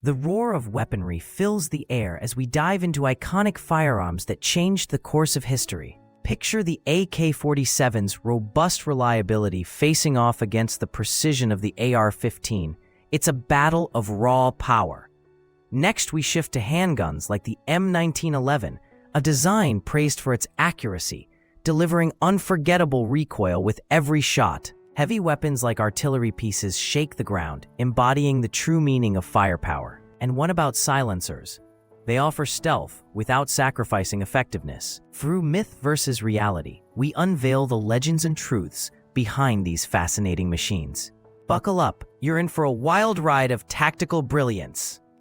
The roar of weaponry fills the air as we dive into iconic firearms that changed the course of history. Picture the AK-47's robust reliability facing off against the precision of the AR-15. It's a battle of raw power. Next, we shift to handguns like the M1911, a design praised for its accuracy, delivering unforgettable recoil with every shot. Heavy weapons like artillery pieces shake the ground, embodying the true meaning of firepower. And what about silencers? They offer stealth without sacrificing effectiveness. Through myth versus reality, we unveil the legends and truths behind these fascinating machines. Buckle up, you're in for a wild ride of tactical brilliance.